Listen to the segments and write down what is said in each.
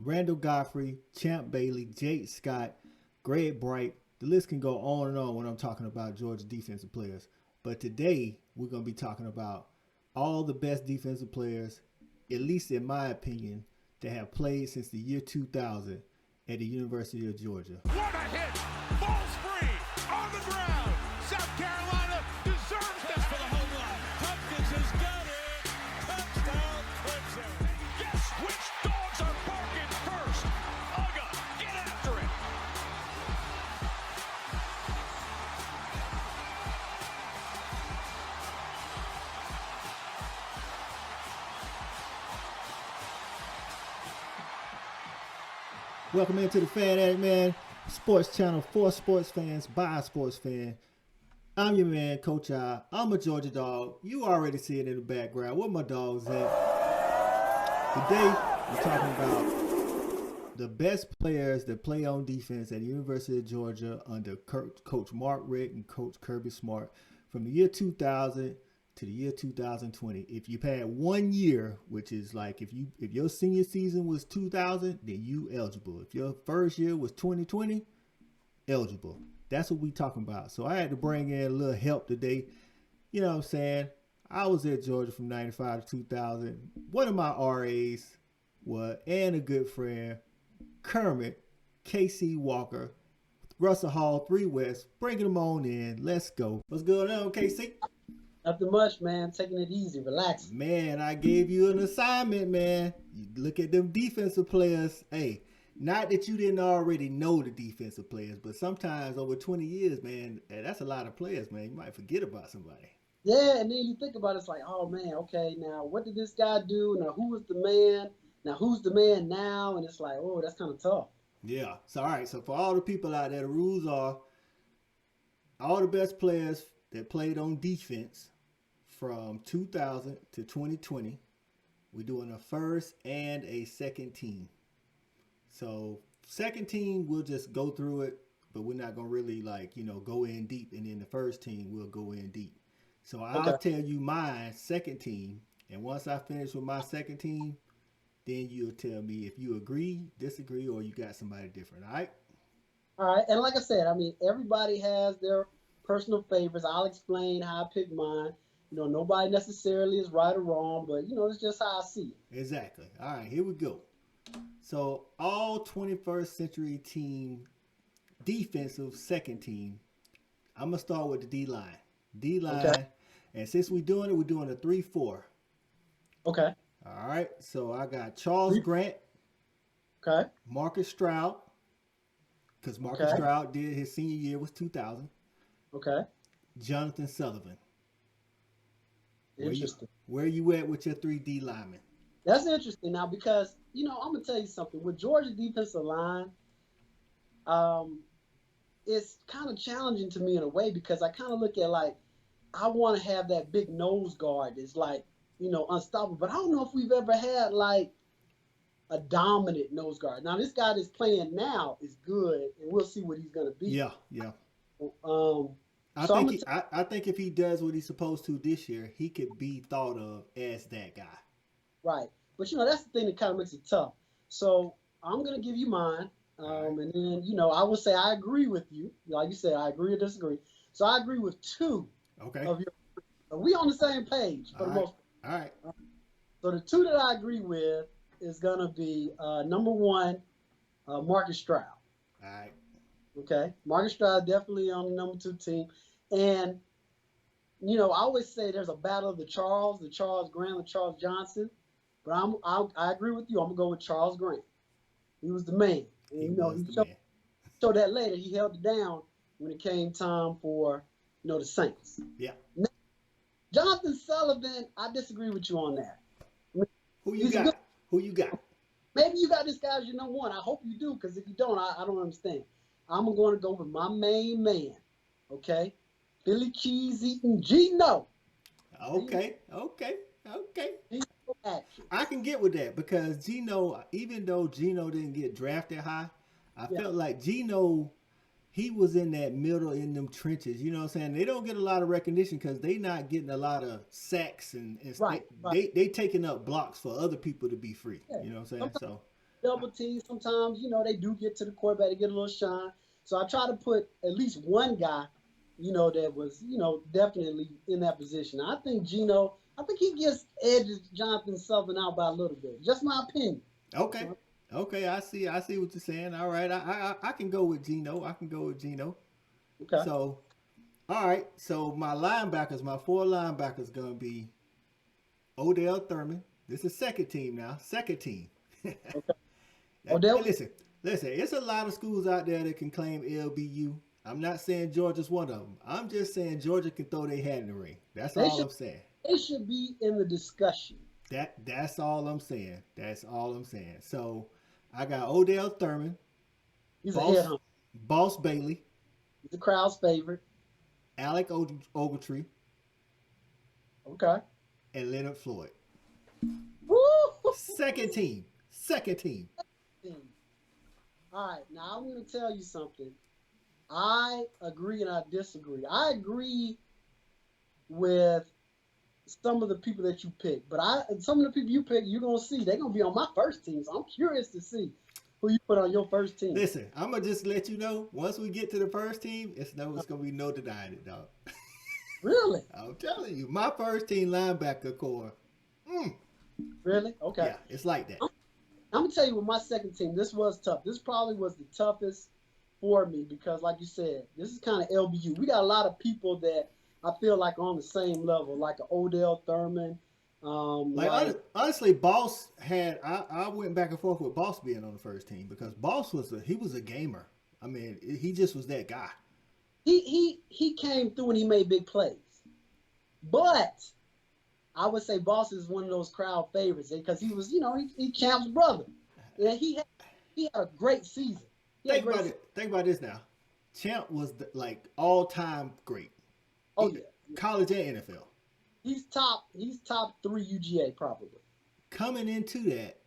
Randall Godfrey, Champ Bailey, Jake Scott, Greg Bright. The list can go on and on when I'm talking about Georgia defensive players. But today, we're going to be talking about all the best defensive players, at least in my opinion, that have played since the year 2000 at the University of Georgia. What a hit! Falls free on the ground. South Carolina deserves this for the home run. Hopkins has got it. Touchdown, Clemson. Guess which dogs are barking first? Uga, get after it. Welcome into the Fan Addict, man. Sports channel for sports fans by a sports fan. I'm your man, Coach I. I'm a Georgia dog. You already see it in the background. Where my dogs at? Today, we're talking about the best players that play on defense at the University of Georgia under Coach Mark Richt and Coach Kirby Smart from the year 2000 to the year 2020. If you've had 1 year, which is like if your senior season was 2000, then you eligible. If your first year was 2020, eligible. That's what we talking about. So I had to bring in a little help today. You know what I'm saying? I was at Georgia from 95 to 2000. One of my RAs and a good friend, Kermit, KC Walker, Russell Hall, 3 West. Bringing them on in. Let's go. What's going on, KC? Nothing much, man. Taking it easy, relaxing. Man, I gave you an assignment, man. You look at them defensive players. Hey, not that you didn't already know the defensive players, but sometimes over 20 years, man, that's a lot of players, man. You might forget about somebody. Yeah, and then you think about it, it's like, oh, man, okay, now what did this guy do? Now who was the man? Now who's the man now? And it's like, oh, that's kind of tough. Yeah. So, all right. So, for all the people out there, the rules are all the best players that played on defense from 2000 to 2020. We're doing a first and a second team. So second team, we'll just go through it, but we're not going to really go in deep. And then the first team, we'll go in deep. So I'll tell you my second team. And once I finish with my second team, then you'll tell me if you agree, disagree, or you got somebody different. All right? All right. And like I said, I mean, everybody has their personal favorites. I'll explain how I pick mine. You know, nobody necessarily is right or wrong, but, you know, it's just how I see it. Exactly. All right, here we go. So, all 21st century team, defensive second team, I'm going to start with the D-line. D-line, okay. And since we're doing a 3-4. Okay. All right, so I got Charles Grant. Okay. Marcus Stroud, because Marcus Stroud did his senior year was 2000. Okay. Jonathan Sullivan. Interesting. Where you at with your 3 D linemen? That's interesting now because, you know, I'm going to tell you something. With Georgia defensive line, it's kind of challenging to me in a way because I kind of look at I want to have that big nose guard that's unstoppable. But I don't know if we've ever had a dominant nose guard. Now, this guy that's playing now is good, and we'll see what he's going to be. Yeah. I think if he does what he's supposed to this year, he could be thought of as that guy. Right. But, that's the thing that kind of makes it tough. So I'm going to give you mine. And then, I will say I agree with you. Like you said, I agree or disagree. So I agree with 2 of your. We on the same page for the most part. All right. So the 2 that I agree with is going to be number 1, Marcus Stroud. All right. Okay. Marcus Stroud definitely on the number 2 team. And, I always say there's a battle of the Charles Grant, the Charles Johnson. But I agree with you. I'm going to go with Charles Grant. He was the man. And, he showed that later. He held it down when it came time for, the Saints. Yeah. Now, Jonathan Sullivan, I disagree with you on that. Who you got? Maybe you got this guy as your number 1. I hope you do, because if you don't, I don't understand. I'm going to go with my main man, okay? Philly cheese eating Gino. Okay. I can get with that because Gino, even though Gino didn't get drafted high, I felt like Gino, he was in that middle in them trenches. You know what I'm saying? They don't get a lot of recognition because they not getting a lot of sacks and right. They taking up blocks for other people to be free. Yeah. You know what I'm saying? double team. Sometimes, they do get to the quarterback to get a little shine. So I try to put at least one guy, that was, definitely in that position. I think Geno, I think he gets edges Jonathan Southern out by a little bit. Just my opinion. Okay. So, Okay, I see what you're saying. All right, I can go with Geno. I can go with Geno. okay. So, all right. So my four linebackers gonna be Odell Thurman. This is second team now. Second team. Okay. Hey, Odell, listen. It's a lot of schools out there that can claim LBU. I'm not saying Georgia's one of them. I'm just saying Georgia can throw their hat in the ring. That's they all should I'm saying. they should be in the discussion. That's all I'm saying. That's all I'm saying. So I got Odell Thurman, He's a Boss headhunter. Boss Bailey, He's the crowd's favorite. Alec Ogletree, Okay. and Leonard Floyd. Woo! Second team. Second team. All right, now I'm going to tell you something. I agree and I disagree. I agree with some of the people that you pick, but some of the people you pick, you're going to see they're going to be on my first team. So I'm curious to see who you put on your first team. Listen, I'm gonna just let you know. Once we get to the first team, it's gonna be no denying it, dog. Really? I'm telling you, my first team linebacker core. Really? Okay. Yeah, it's like that. I'm gonna tell you with my second team, this was tough. This probably was the toughest for me because, like you said, this is kind of LBU. We got a lot of people that I feel like are on the same level, like an Odell Thurman. Honestly, Boss had. I went back and forth with Boss being on the first team because Boss was a gamer. I mean, he just was that guy. He came through and he made big plays, but I would say Boss is one of those crowd favorites because he was, he Champ's brother, and he had a great season. Think about this now. Champ was all time great. Oh yeah, college and NFL. He's top 3 UGA probably. Coming into that,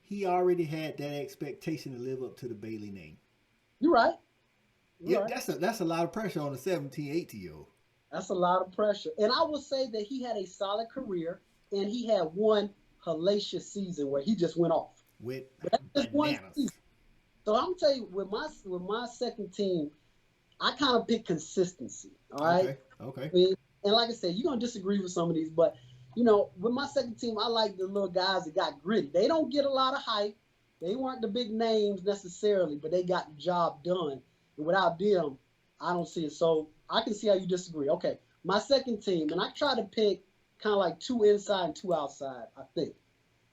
he already had that expectation to live up to the Bailey name. You're right. That's a lot of pressure on a 17, 18-year-old. That's a lot of pressure. And I will say that he had a solid career and he had one hellacious season where he just went off. With bananas. So I'm gonna tell you, with my second team, I kind of pick consistency. All right. Okay. And like I said, you're gonna disagree with some of these, but with my second team, I like the little guys that got gritty. They don't get a lot of hype. They weren't the big names necessarily, but they got the job done. And without them, I don't see it. So I can see how you disagree. Okay, my second team, and I try to pick kind of like 2 inside and 2 outside, I think.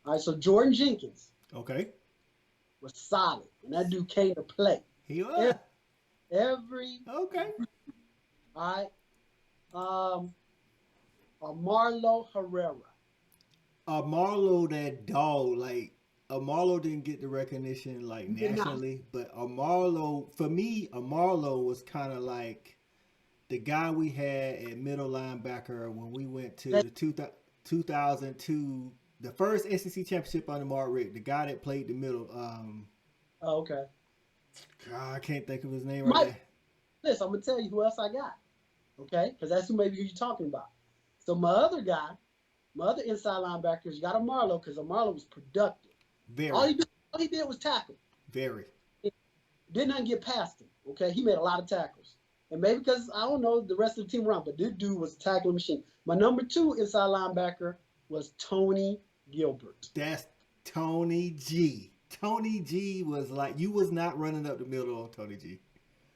All right, so Jordan Jenkins. Okay. Was solid, and that dude came to play. He was. Every. Okay. All right. Marlo Herrera. Marlo, that dog, Marlo didn't get the recognition nationally, but Marlo, for me, Marlo was kind of like the guy we had at middle linebacker when we went to the 2002, the first SEC championship under Mark Richt, the guy that played the middle. Okay. God, I can't think of his name right now. Listen, I'm gonna tell you who else I got. Okay, because that's who you're talking about. So my other inside linebackers, you got a Marlo because Marlo was productive. Very. All he did was tackle. Very. Didn't get past him. Okay, he made a lot of tackles, and maybe because I don't know the rest of the team around, but this dude was a tackling machine. My number 2 inside linebacker was Tony Gilbert. That's Tony G. Tony G was you was not running up the middle on Tony G.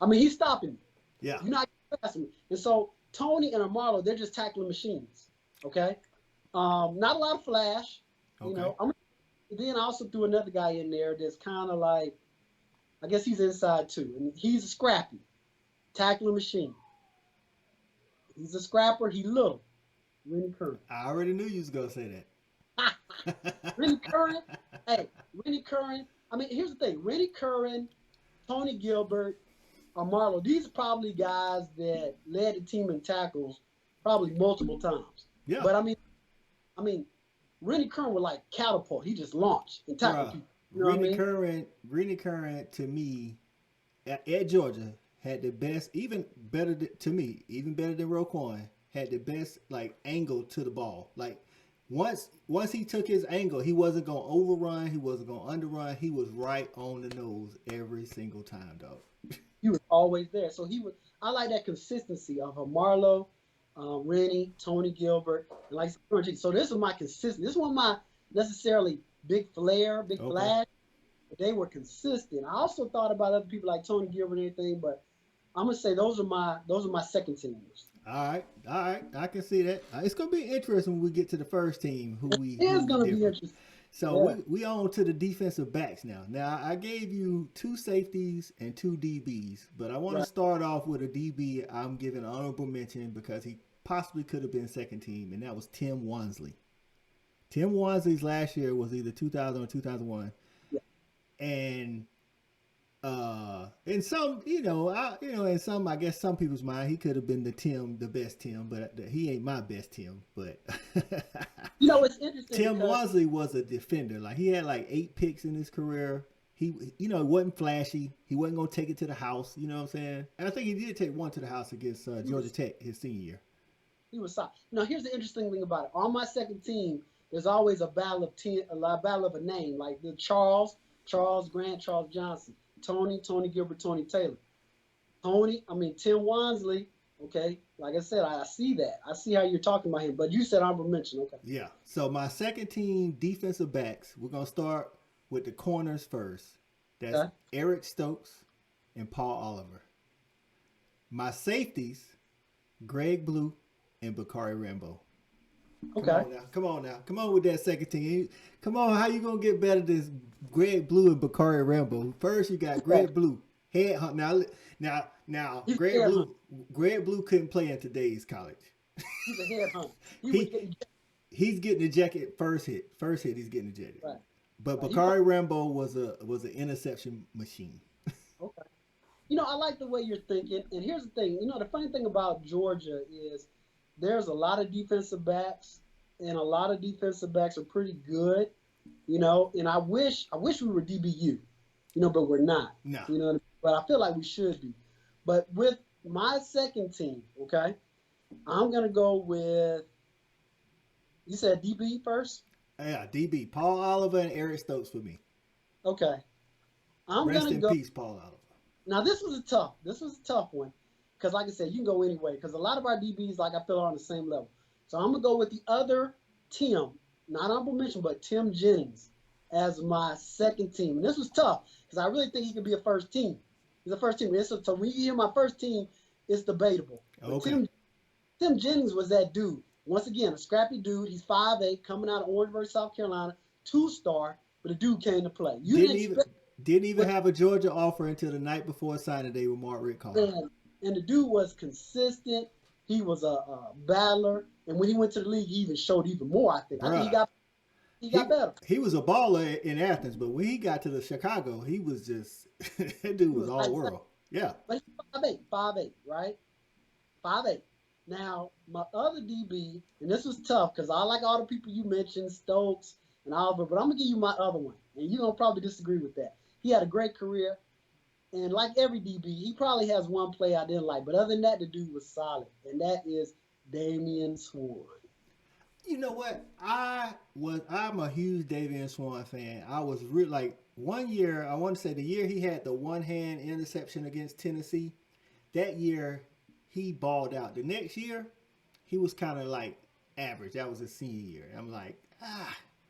I mean, he's stopping me. Yeah. You're not passing me. And so Tony and Marlo, they're just tackling machines. Okay. Not a lot of flash. Okay. Then I also threw another guy in there that's kind of I guess he's inside too. And he's a scrappy tackling machine. He's a scrapper. He's little. Rennie Curran. I already knew you was going to say that. Rennie Curran. Hey, Rennie Curran. I mean, here's the thing. Rennie Curran, Tony Gilbert, Marlo, these are probably guys that led the team in tackles probably multiple times. Yeah. But I mean, Rennie Curran was catapult. He just launched and tackled people. You know Rennie Curran to me at Georgia had the best, even better than Roquan, had the best angle to the ball. once he took his angle, he wasn't gonna overrun, he wasn't gonna underrun. He was right on the nose every single time, dog. He was always there. So he was. I like that consistency of a Marlo, Rennie, Tony Gilbert, and like so. This is my consistent. This wasn't my necessarily big flair, big flash. But they were consistent. I also thought about other people like Tony Gilbert and everything, but I'm gonna say those are my second teamers. All right, I can see that. It's gonna be interesting when we get to the first team. It is gonna be interesting. So we on to the defensive backs now. Now I gave you 2 safeties and 2 DBs, but I want to start off with a DB I'm giving honorable mention because he possibly could have been second team, and that was Tim Wansley. Tim Wansley's last year was either 2000 or 2001, and in some, in some, I guess some people's mind, he could have been the best Tim, but he ain't my best Tim. But it's interesting. Tim Wansley was a defender. Like he had like 8 picks in his career. He, wasn't flashy. He wasn't gonna take it to the house. You know what I'm saying? And I think he did take one to the house against Georgia Tech his senior year. He was solid. Now here's the interesting thing about it. On my second team, there's always a battle of a name, like the Charles Grant, Charles Johnson. Tony Gilbert, Tony Taylor. Tim Wansley, okay, like I said, I see that. I see how you're talking about him, but you said honorable mention, okay. Yeah, so my second team defensive backs, we're going to start with the corners first. That's Eric Stokes and Paul Oliver. My safeties, Greg Blue and Bakari Rambo. Come on now. Come on with that second team. Come on, how you going to get better than Greg Blue and Bakari Rambo? First, you got Greg Blue. Headhunt. Now, Greg Blue couldn't play in today's college. He's a headhunt. He's getting ejected first hit. First hit, he's getting ejected. Right. But Bakari Rambo was an interception machine. Okay. I like the way you're thinking. And here's the thing. The funny thing about Georgia is there's a lot of defensive backs, and a lot of defensive backs are pretty good, and I wish we were DBU, but we're not. No. But I feel like we should be. But with my second team, okay, I'm going to go with, you said DB first? Yeah, DB. Paul Oliver and Eric Stokes for me. Okay. Rest in peace, Paul Oliver. Now, this was a tough one. Because, like I said, you can go anyway. Because a lot of our DBs, I feel, are on the same level. So I'm going to go with the other Tim, not honorable mention, but Tim Jennings as my second team. And this was tough because I really think he could be a first team. He's a first team. So when you hear my first team, it's debatable. Okay. Tim Jennings was that dude. Once again, a scrappy dude. He's 5'8", coming out of Orangeburg, South Carolina, 2-star, but the dude came to play. Didn't even have a Georgia offer until the night before signing day with Mark Rick calling. And the dude was consistent. He was a battler. And when he went to the league, he even showed even more, I think. I think he got better. He was a baller in Athens, but when he got to the Chicago, he was just – that dude was all world. Yeah. But he's 5'8", right? 5'8". Now, my other DB, and this was tough because I like all the people you mentioned, Stokes and Oliver, but I'm going to give you my other one. And you're going to probably disagree with that. He had a great career. And like every DB, he probably has one play I didn't like. But other than that, the dude was solid. And that is Damien Sword. You know what? I'm a huge Damien Swan fan. I was really like 1 year, I want to say the year he had the one-hand interception against Tennessee, that year he balled out. The next year, he was kind of like average. That was his senior year. I'm like,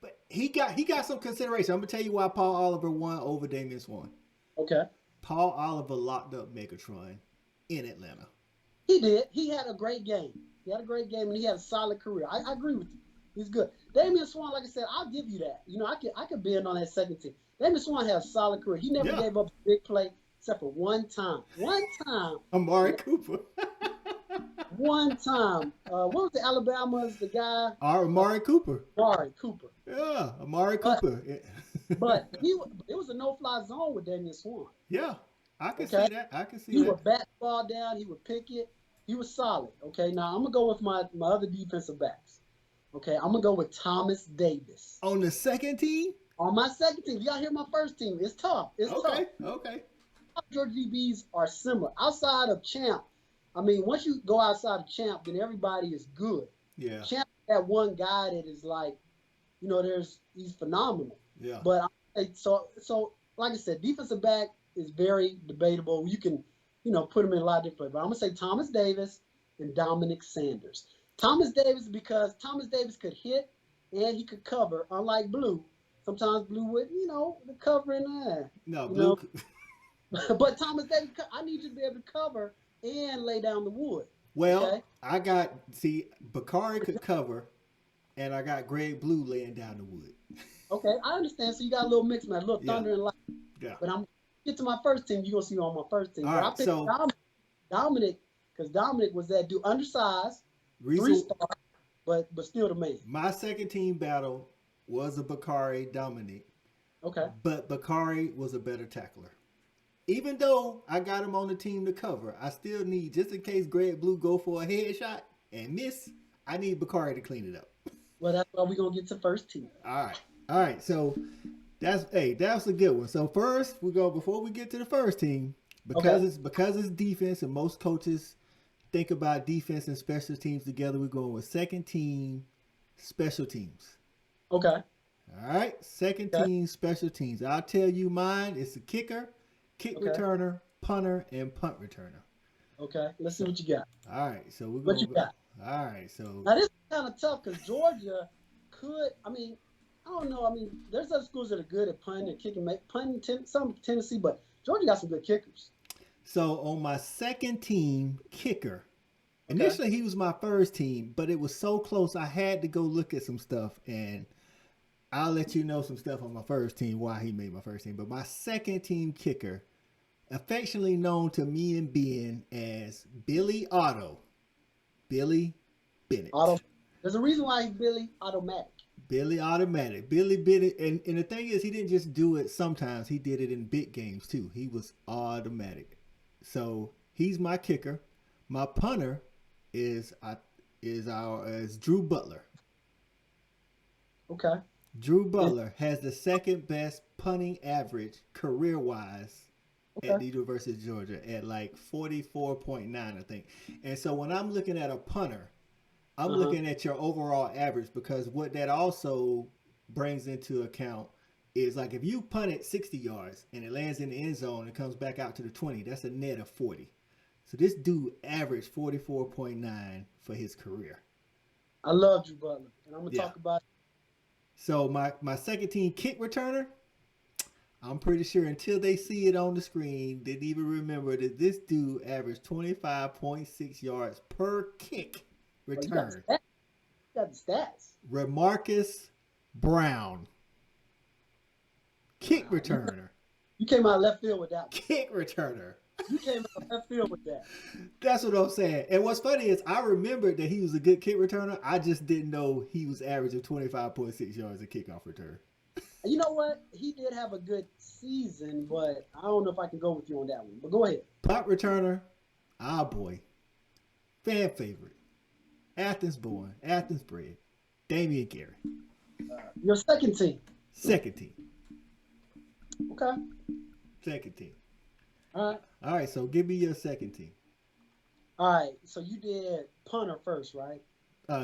but he got some consideration. I'm going to tell you why Paul Oliver won over Damien Swan. Okay. Paul Oliver locked up Megatron in Atlanta. He did. He had a great game. And he had a solid career. I agree with you. He's good. Damien Swan, like I said, I'll give you that. I could bend on that second team. Damien Swan had a solid career. He never gave up a big play except for one time. Amari Cooper. One time. What was the Alabama's, the guy? Amari Cooper. Amari Cooper. Yeah, Amari Cooper. But it was a no-fly zone with Damien Swan. Yeah, I can see that. He would bat the ball down. He would pick it. He was solid. Okay, now I'm going to go with my other defensive backs. Okay, I'm going to go with Thomas Davis. On the second team? On my second team. You got to hear my first team. It's tough. Okay. Georgia DBs are similar. Outside of Champ, once you go outside of Champ, then everybody is good. Yeah. Champ that one guy that is like, he's phenomenal. Yeah. But so like I said, defensive back is very debatable. You can, put him in a lot of different places. But I'm gonna say Thomas Davis and Dominic Sanders. Thomas Davis, because Thomas Davis could hit and he could cover, unlike Blue. Sometimes Blue would, the covering there. No, Blue. But Thomas Davis, I need you to be able to cover and lay down the wood. Well, okay? Bakari could cover, and I got Greg Blue laying down the wood. Okay, I understand. So you got a little mix, man. A little thunder and light. Yeah. But I'm get to my first team. You're going to see me on my first team. All But right, I picked Dominic, because Dominic was that dude, undersized, 3-star, but still the man. My second team battle was a Bakari Dominic. Okay. But Bakari was a better tackler. Even though I got him on the team to cover, I still need, just in case Greg Blue go for a headshot and miss, I need Bakari to clean it up. Well, that's why we're going to get to first team. All right. So that's a good one. So first, before we get to the first team, because it's defense and most coaches think about defense and special teams together, we're going with second team special teams. Okay. All right. Second team special teams. I'll tell you mine. It's a kicker, kick returner, punter, and punt returner. Okay. Let's see what you got. All right. So we're going. What you got? All right. So now this is kind of tough because Georgia could. I don't know. There's other schools that are good at punting and kicking, some Tennessee, but Georgia got some good kickers. So on my second team kicker, initially he was my first team, but it was so close I had to go look at some stuff, and I'll let you know some stuff on my first team, why he made my first team. But my second team kicker, affectionately known to me and Ben as Billy Otto, Billy Bennett. There's a reason why he's Billy Automatic. Billy Automatic. Billy Bennett. And the thing is, he didn't just do it sometimes. He did it in big games, too. He was automatic. So he's my kicker. My punter is Drew Butler. Okay. Drew Butler has the second best punting average career-wise at the University of Georgia at like 44.9, I think. And so when I'm looking at a punter, I'm looking at your overall average, because what that also brings into account is, like, if you punt it 60 yards and it lands in the end zone and comes back out to the 20, that's a net of 40. So this dude averaged 44.9 for his career. I love Drew Butler, and I'm going to talk about it. So my second team kick returner, I'm pretty sure until they see it on the screen, they'd even remember that this dude averaged 25.6 yards per kick return. You got the stats. Remarcus Brown. Kick returner. You came out left field with that one. Kick returner. You came out left field with that. That's what I'm saying. And what's funny is I remembered that he was a good kick returner. I just didn't know he was averaging 25.6 yards a kickoff return. You know what? He did have a good season, but I don't know if I can go with you on that one. But go ahead. Punt returner, boy. Fan favorite. Athens born, Athens bred. Damien Gary. Your second team. Second team. Okay. Second team. All right, so give me your second team. All right, so you did punter first, right?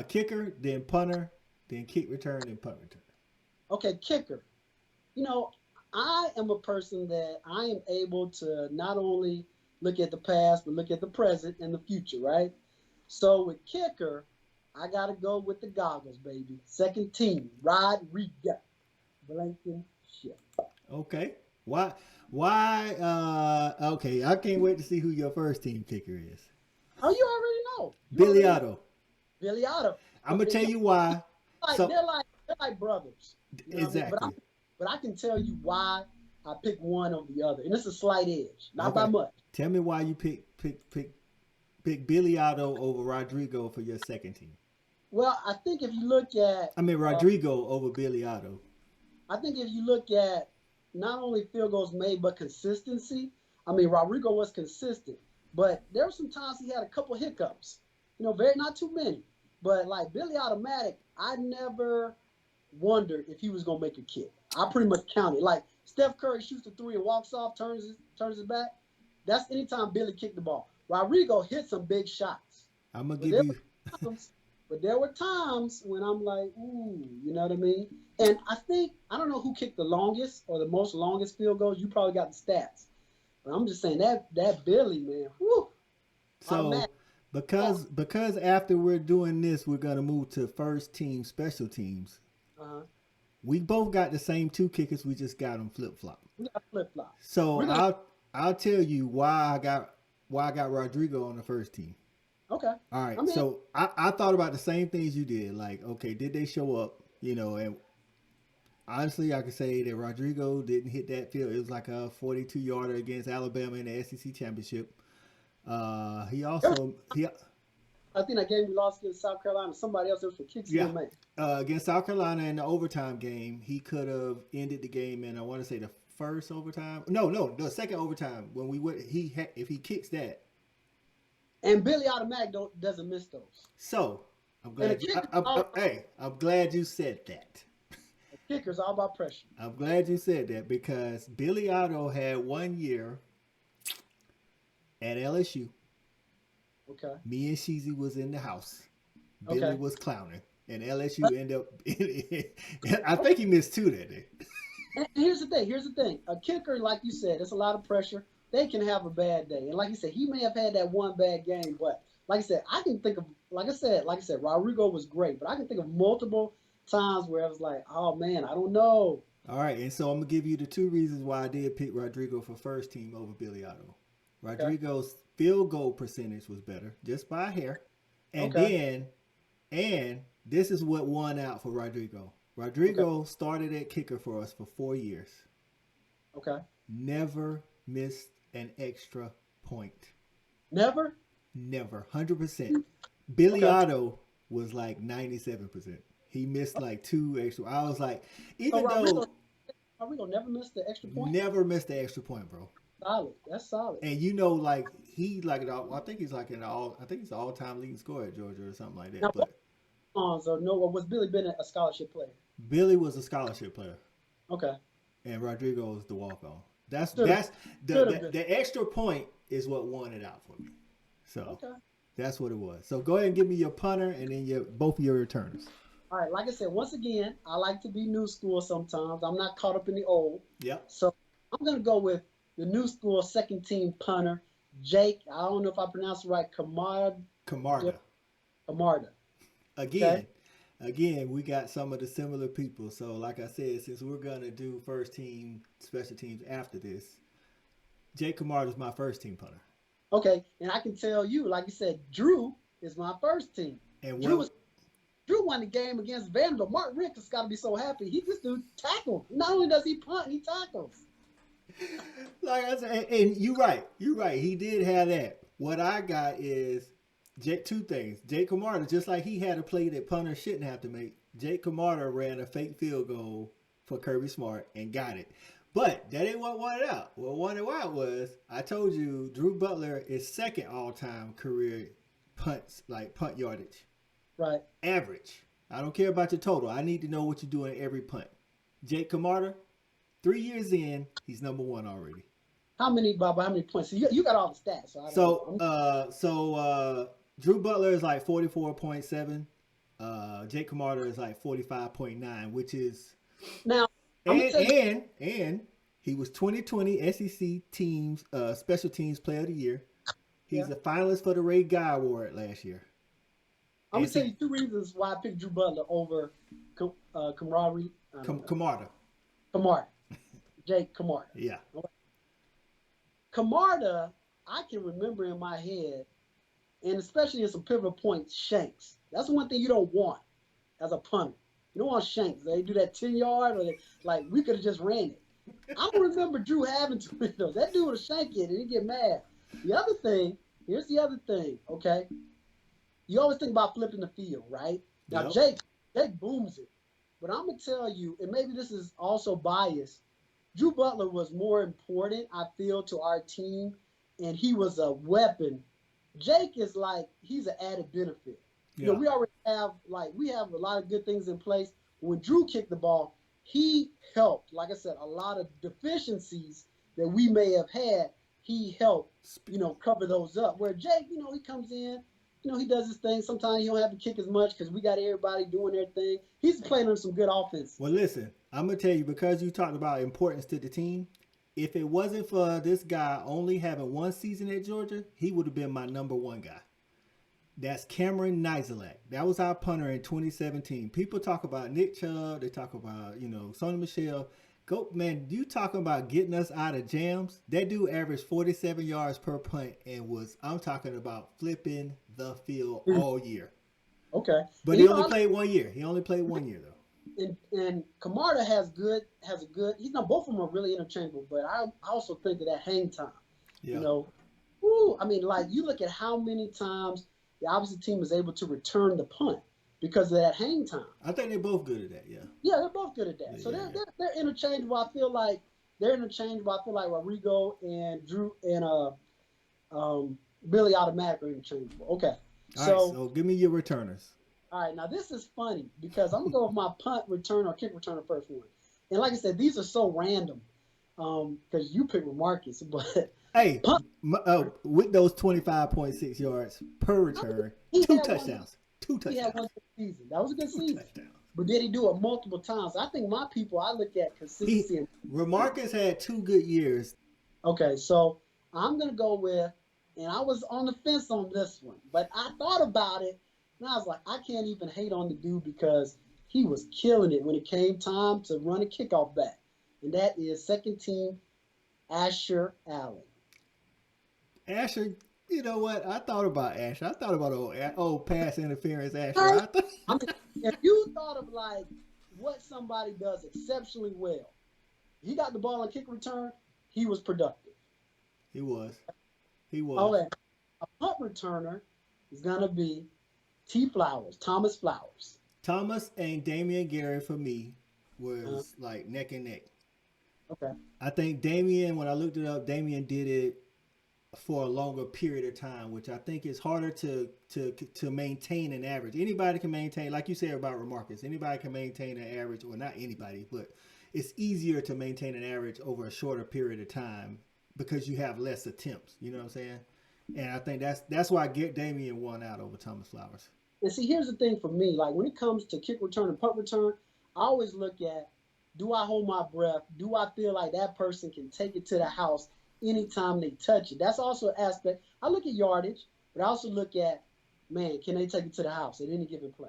Kicker, then punter, then kick return, then punt return. Okay, kicker. I am a person that I am able to not only look at the past, but look at the present and the future, right? So with kicker, I got to go with the goggles, baby. Second team, Rodriguez. Blankenship. Okay. Why? Okay, I can't wait to see who your first team kicker is. Oh, you already know. Billy Otto. Billy Otto. I'm going to tell you why. They're like brothers. Exactly. But I can tell you why I pick one over the other. And it's a slight edge, not by much. Tell me why you pick Billy Otto over Rodrigo for your second team. Well, I think if you look at... Rodrigo over Billy Otto. I think if you look at not only field goals made, but consistency. Rodrigo was consistent. But there were some times he had a couple hiccups. Not too many. But like Billy Automatic, I never wondered if he was going to make a kick. I pretty much counted. Like Steph Curry shoots the three and walks off, turns his back. That's anytime Billy kicked the ball. Rodrigo hit some big shots. I'm going to give you... But there were times when I'm like, ooh, you know what I mean? And I don't know who kicked the longest or the most longest field goals. You probably got the stats. But I'm just saying that Billy, man, whew, So automatic. because after we're doing this, we're gonna move to first team special teams. Uh-huh. We both got the same two kickers. We just got them flip flop. We got flip flop. So We're gonna I'll tell you why I got Rodrigo on the first team. okay. All right. I mean, So I thought about the same things you did. Like, okay, did they show up? You know, and honestly, I could say that Rodrigo didn't hit that field. It was like a 42-yarder against Alabama in the SEC championship. He also he I think that game we lost against South Carolina. Somebody else was for kicks. Yeah. Man. Against South Carolina in the overtime game, he could have ended the game in, I want to say, the first overtime. No, the second overtime when we would if he kicks that. And Billy automatic doesn't miss those. So I'm glad. I'm glad you said that. The kicker's all about pressure. I'm glad you said that because Billy Otto had 1 year at LSU. Okay. Me and Sheezy was in the house. Billy Okay. was clowning. And LSU ended up. I think he missed 2 that day. And here's the thing. A kicker, like you said, it's a lot of pressure. They can have a bad day. And like you said, he may have had that one bad game, but like I said, I can think of like I said, Rodrigo was great, but I can think of multiple times where I was like, oh man, I don't know. All right, and so I'm gonna give you the 2 reasons why I did pick Rodrigo for first team over Billy Otto. Rodrigo's field goal percentage was better, just by a hair. And this is what won out for Rodrigo. Rodrigo started at kicker for us for 4 years. Okay. Never missed an extra point. Never? Never. 100%. Billy Otto was like 97%. He missed like 2 extra. I was like, Rodrigo never missed the extra point? Never missed the extra point, bro. Solid. That's solid. And you know, like I think he's like I think he's an all-time leading scorer at Georgia or something like that. Now, was Billy Bennett a scholarship player? Billy was a scholarship player. Okay. And Rodrigo was the walk-on. That's the extra point is what won it out for me. So that's what it was. So go ahead and give me your punter and then both of your returners. All right. Like I said, once again, I like to be new school sometimes. I'm not caught up in the old. Yep. So I'm going to go with the new school second team punter, Jake. I don't know if I pronounced it right. Camarda. Again, we got some of the similar people. So like I said, since we're going to do first team special teams after this, Jake Camarda is my first team punter. Okay, and I can tell you, like you said, Drew is my first team. And Drew won the game against Vanderbilt. Mark Rick has got to be so happy. This dude tackled. Not only does he punt, he tackles. Like I said, and you're right. He did have that. What I got is 2 things. Jake Camarda, just like he had a play that punter shouldn't have to make, Jake Camarda ran a fake field goal for Kirby Smart and got it. But that ain't what won it out. What won it out was, I told you, Drew Butler is second all-time career punt yardage. Right. Average. I don't care about your total. I need to know what you're doing every punt. Jake Camarda, 3 years in, he's number 1 already. How many points? So you got all the stats. So Drew Butler is like 44.7. Jake Camarda is like 45.9, which is now. And he was 2020 SEC teams special teams player of the year. He's a finalist for the Ray Guy Award last year. I'm gonna tell you 2 reasons why I picked Drew Butler over Camarda. Jake Camarda. Yeah. Camarda, I can remember in my head, and especially in some pivotal points, shanks. That's one thing you don't want as a punter. You don't want shanks. They do that 10-yard, or we could have just ran it. I don't remember Drew having 2 of those. That dude would have shanked it and he'd get mad. Here's the other thing, okay? You always think about flipping the field, right? Now, Jake booms it. But I'm going to tell you, and maybe this is also biased, Drew Butler was more important, I feel, to our team, and he was a weapon. Jake is he's an added benefit. Yeah. You know, we already have a lot of good things in place. When Drew kicked the ball, he helped. Like I said, a lot of deficiencies that we may have had, he helped, cover those up. Where Jake, he comes in, he does his thing. Sometimes he don't have to kick as much because we got everybody doing their thing. He's playing on some good offense. Well, listen, I'm gonna tell you, because you talked about importance to the team. If it wasn't for this guy only having one season at Georgia, he would have been my number one guy. That's Cameron Nizelak. That was our punter in 2017. People talk about Nick Chubb. They talk about, Sonny Michel. Go, man, you talking about getting us out of jams. That dude averaged 47 yards per punt and I'm talking about flipping the field all year. Okay. But he only played 1 year. He only played 1 year, though. And Camarda has a good, both of them are really interchangeable, but I also think of that hang time. Yeah. You look at how many times the opposite team is able to return the punt because of that hang time. I think they're both good at that, yeah. Yeah, they're both good at that. So they're interchangeable. I feel like they're interchangeable. I feel like Rodrigo and Drew and Billy Automatic are interchangeable. Okay. All right, so give me your returners. All right, now this is funny because I'm going to go with my punt return or kick returner first one. And like I said, these are so random because you picked Marcus, but hey, with those 25.6 yards per return, two touchdowns. He had one season. That was a good season. But did he do it multiple times? I think my people, I look at consistency. Remarcus had 2 good years. Okay, so I'm going to go with, and I was on the fence on this one, but I thought about it, and I was like, I can't even hate on the dude because he was killing it when it came time to run a kickoff back. And that is second team Asher Allen. Asher, you know what? I thought about Asher. I thought about old pass interference Asher. If you thought of like what somebody does exceptionally well, he got the ball on kick return, he was productive. He was. Okay. A punt returner is going to be Thomas Flowers. Thomas and Damien Gary for me was like neck and neck. Okay. I think Damien, when I looked it up, Damien did it for a longer period of time, which I think is harder to maintain an average. Anybody can maintain, like you said about Remarcus, anybody can maintain an average, or not anybody, but it's easier to maintain an average over a shorter period of time because you have less attempts. You know what I'm saying? And I think that's why Damien won out over Thomas Flowers. And see, here's the thing for me. Like when it comes to kick return and punt return, I always look at, do I hold my breath? Do I feel like that person can take it to the house anytime they touch it? That's also an aspect. I look at yardage, but I also look at, man, can they take it to the house at any given play?